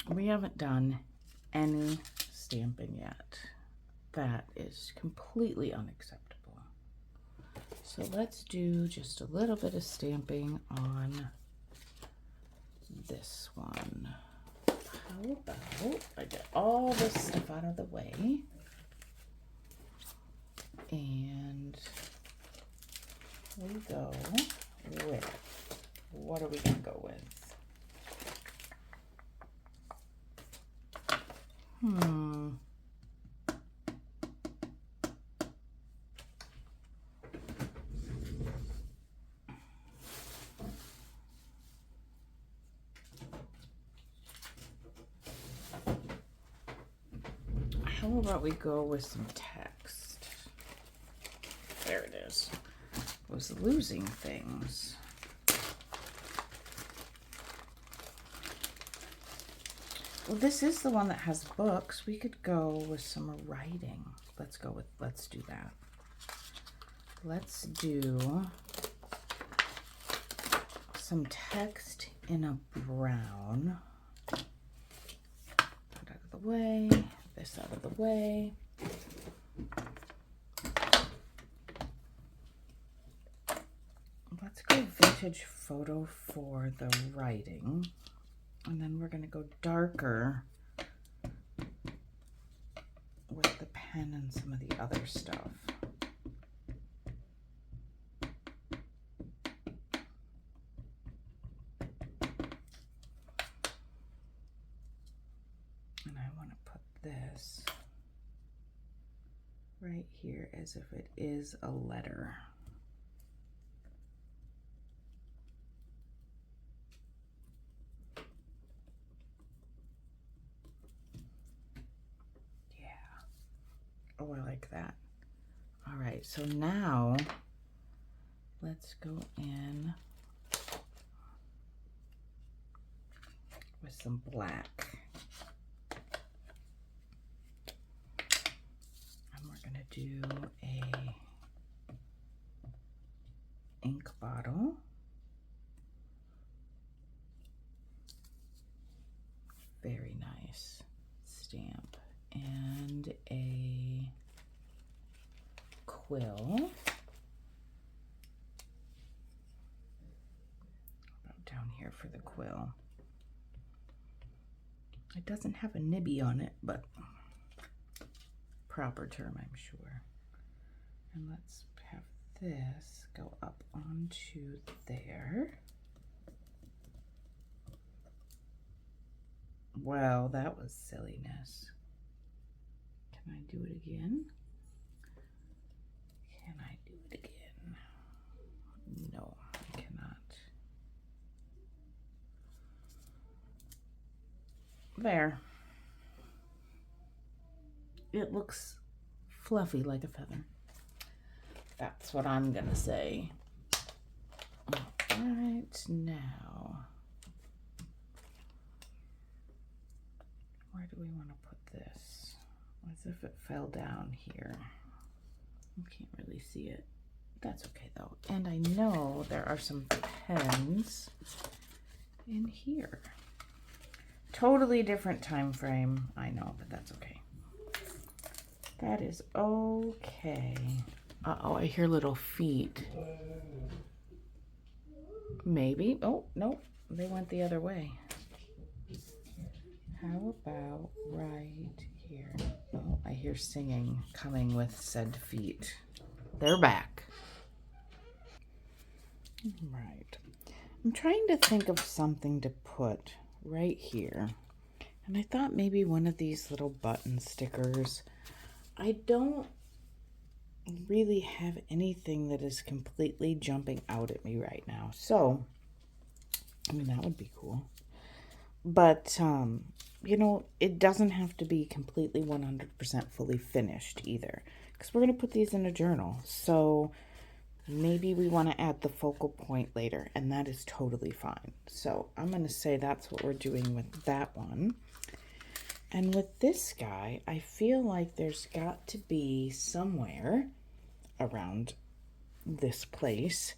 We haven't done any stamping yet. That is completely unacceptable. So let's do just a little bit of stamping on this one. How about I get all this stuff out of the way, and we go with, what are we gonna go with? How about we go with some text? There it is. I was losing things. Well, this is the one that has books. We could go with some writing. Let's do that. Let's do some text in a brown. That out of the way. This out of the way. Let's go vintage photo for the writing. And then we're going to go darker with the pen and some of the other stuff. And I want to put this right here as if it is a letter. Oh, I like that. All right, so now let's go in with some black. And we're gonna do a ink bottle. Very nice stamp. And a quill. About down here for the quill. It doesn't have a nibby on it, but proper term, I'm sure. And let's have this go up onto there. Well, that was silliness. Can I do it again? Can I do it again? No, I cannot. There. It looks fluffy like a feather. That's what I'm gonna say. All right, now, where do we want to put this? As if it fell down here. You can't really see it. That's okay though. And I know there are some pens in here. Totally different time frame. I know, but that's okay. That is okay. Uh-oh, I hear little feet. Maybe. Oh, nope. They went the other way. How about right here? Oh, I hear singing coming with said feet. They're back. Right. I'm trying to think of something to put right here. And I thought maybe one of these little button stickers. I don't really have anything that is completely jumping out at me right now. So, I mean, that would be cool. But you know, it doesn't have to be completely 100% fully finished either, because we're going to put these in a journal. So maybe we want to add the focal point later, and that is totally fine. So I'm going to say that's what we're doing with that one. And with this guy, I feel like there's got to be somewhere around this place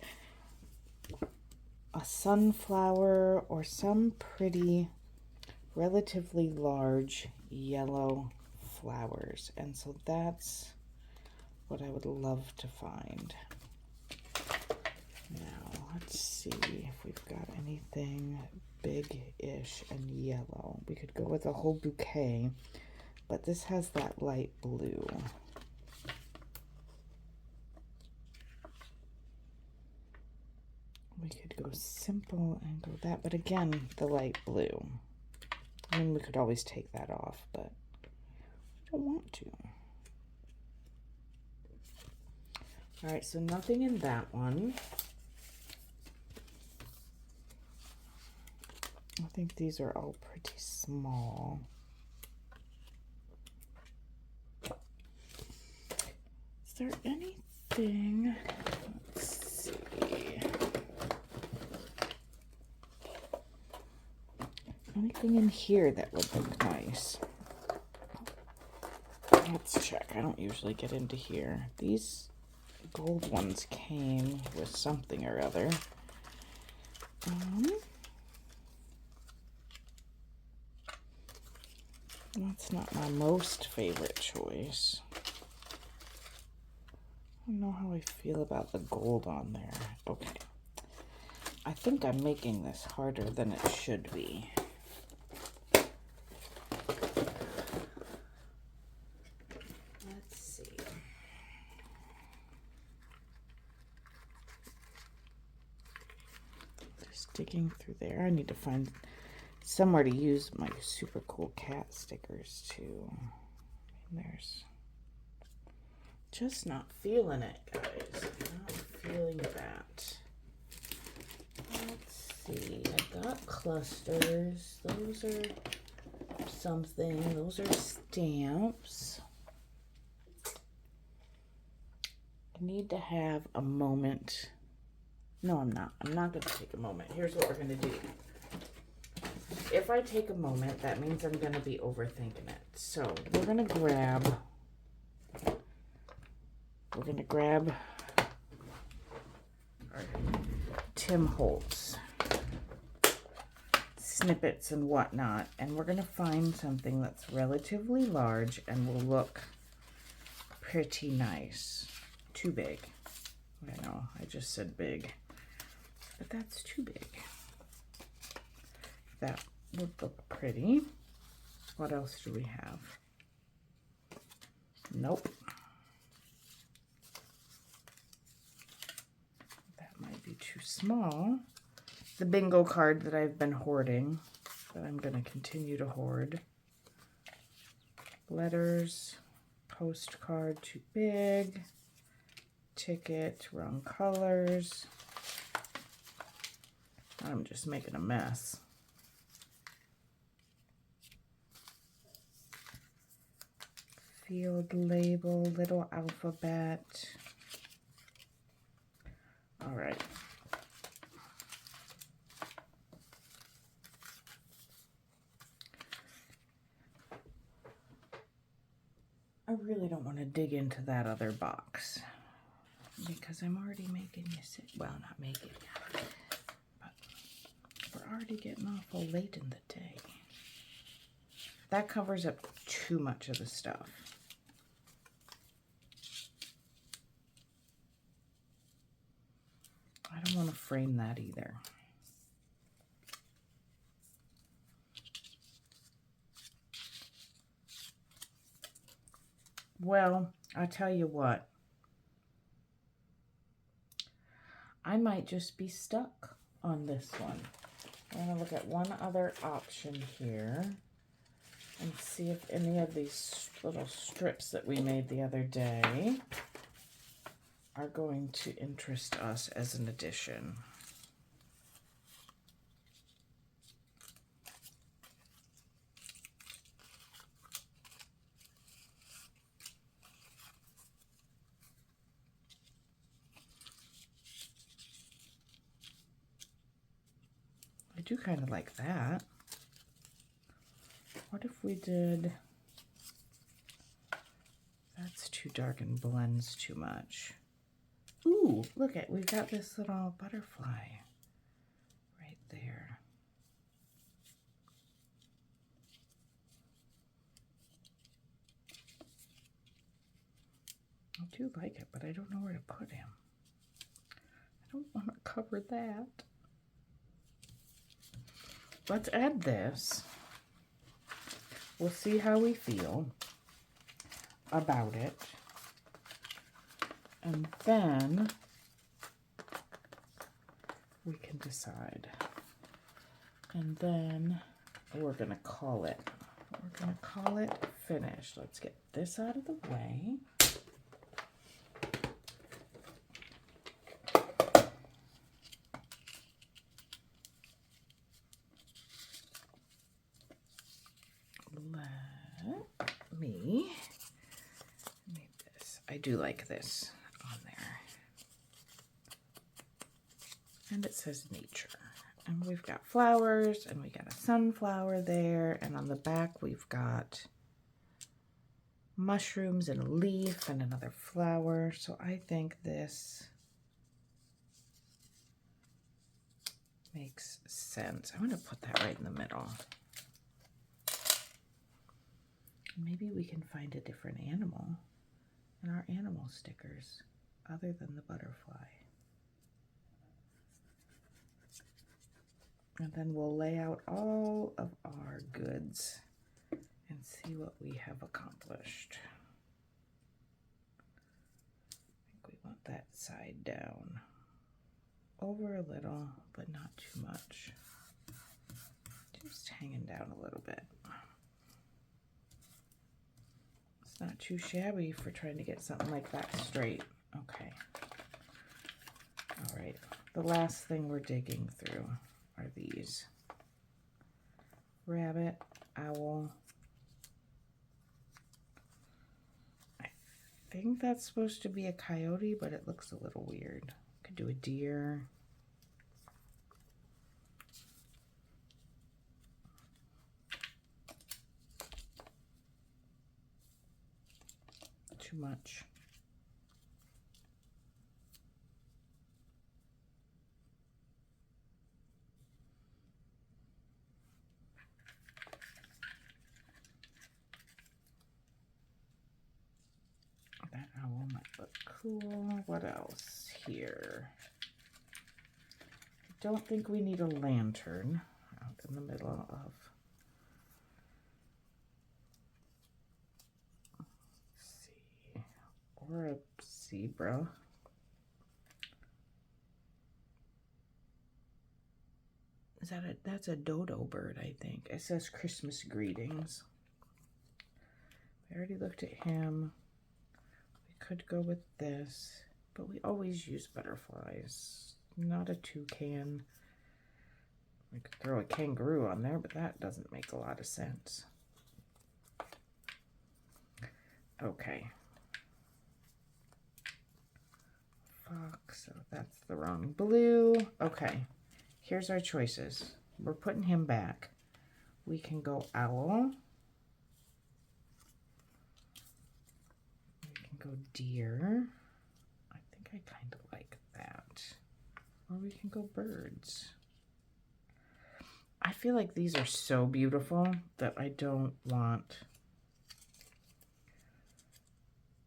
a sunflower or some pretty relatively large yellow flowers. And so that's what I would love to find. Now, let's see if we've got anything big-ish and yellow. We could go with a whole bouquet, but this has that light blue. We could go simple and go that, but again, the light blue. I mean, we could always take that off, but I don't want to. All right, so nothing in that one. I think these are all pretty small. Is there anything? Let's see. Anything in here that would look nice? Let's check. I don't usually get into here. These gold ones came with something or other. That's not my most favorite choice. I don't know how I feel about the gold on there. Okay. I think I'm making this harder than it should be. Let's see. Just digging through there. I need to find somewhere to use my super cool cat stickers too. There's just not feeling it, guys. Not feeling that. Let's see. I got clusters. Those are something. Those are stamps. I need to have a moment. No, I'm not. I'm not going to take a moment. Here's what we're going to do. If I take a moment, that means I'm going to be overthinking it. So we're going to grab Tim Holtz snippets and whatnot, and we're going to find something that's relatively large and will look pretty nice. Too big. I know, I just said big, but that's too big. That would look pretty. What else do we have? Nope. That might be too small. The bingo card that I've been hoarding, that I'm going to continue to hoard. Letters, postcard, too big. Ticket, wrong colors. I'm just making a mess. Field label, little alphabet. All right. I really don't want to dig into that other box because I'm already making you sick. Well, not making, but we're already getting awful late in the day. That covers up too much of the stuff. I don't want to frame that either. Well, I'll tell you what. I might just be stuck on this one. I'm going to look at one other option here and see if any of these little strips that we made the other day are going to interest us as an addition. do kind of like that. What if we did... That's too dark and blends too much. Ooh, look at, we've got this little butterfly right there. I do like it, but I don't know where to put him. I don't want to cover that. Let's add this. We'll see how we feel about it. And then we can decide. And then we're gonna call it. We're gonna call it finished. Let's get this out of the way. Let me make this. I do like this on there. And it says nature. And we've got flowers, and we got a sunflower there, and on the back we've got mushrooms and a leaf and another flower. So I think this makes sense. I'm going to put that right in the middle. Maybe we can find a different animal in our animal stickers other than the butterfly. And then we'll lay out all of our goods and see what we have accomplished. I think we want that side down over a little, but not too much. Just hanging down a little bit. It's not too shabby for trying to get something like that straight. Okay. All right. The last thing we're digging through are these. Rabbit, owl. I think that's supposed to be a coyote, but it looks a little weird. Could do a deer. Too much. That owl might look cool. What else here? I don't think we need a lantern out in the middle of. Let's see. Or a zebra. Is that a, that's a dodo bird, I think. It says Christmas greetings. I already looked at him. We could go with this, but we always use butterflies. Not a toucan. We could throw a kangaroo on there, but that doesn't make a lot of sense. Okay. Fox, so that's the wrong blue. Okay, here's our choices. We're putting him back. We can go owl. We can go deer. I think I kind of like that. Or we can go birds. I feel like these are so beautiful that I don't want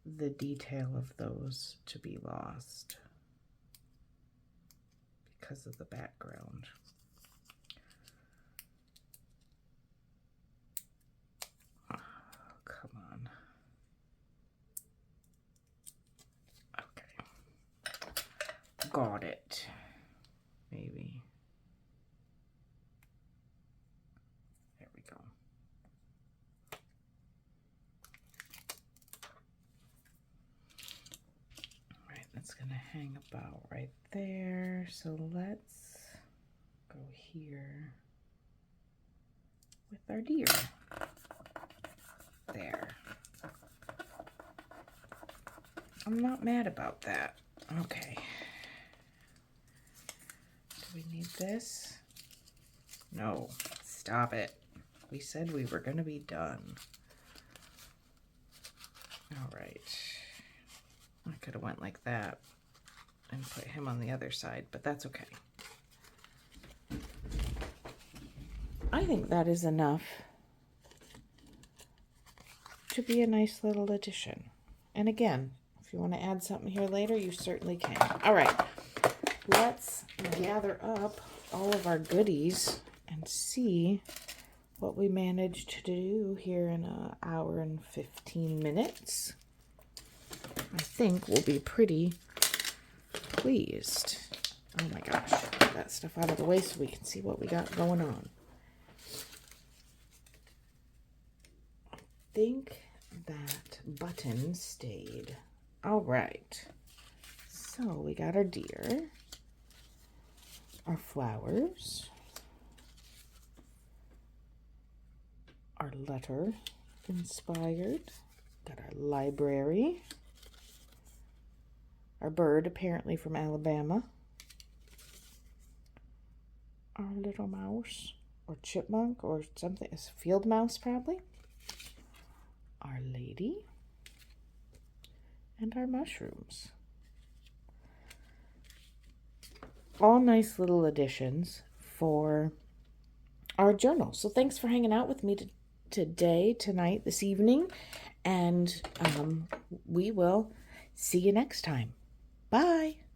the detail of those to be lost because of the background. Oh, come on. Okay. Got it. Maybe. There we go. It's gonna hang about right there. So let's go here with our deer. There. I'm not mad about that. Okay. Do we need this? No, stop it. We said we were going to be done. All right. I could have went like that and put him on the other side, but that's okay. I think that is enough to be a nice little addition. And again, if you want to add something here later, you certainly can. All right, let's gather up all of our goodies and see what we managed to do here in an hour and 15 minutes. I think we'll be pretty pleased. Oh my gosh, get that stuff out of the way so we can see what we got going on. I think that button stayed. All right, so we got our deer, our flowers, our letter inspired, got our library, our bird apparently from Alabama, our little mouse or chipmunk or something, it's a field mouse probably, our lady, and our mushrooms. All nice little additions for our journal. So thanks for hanging out with me today, tonight, this evening, and we will see you next time. Bye.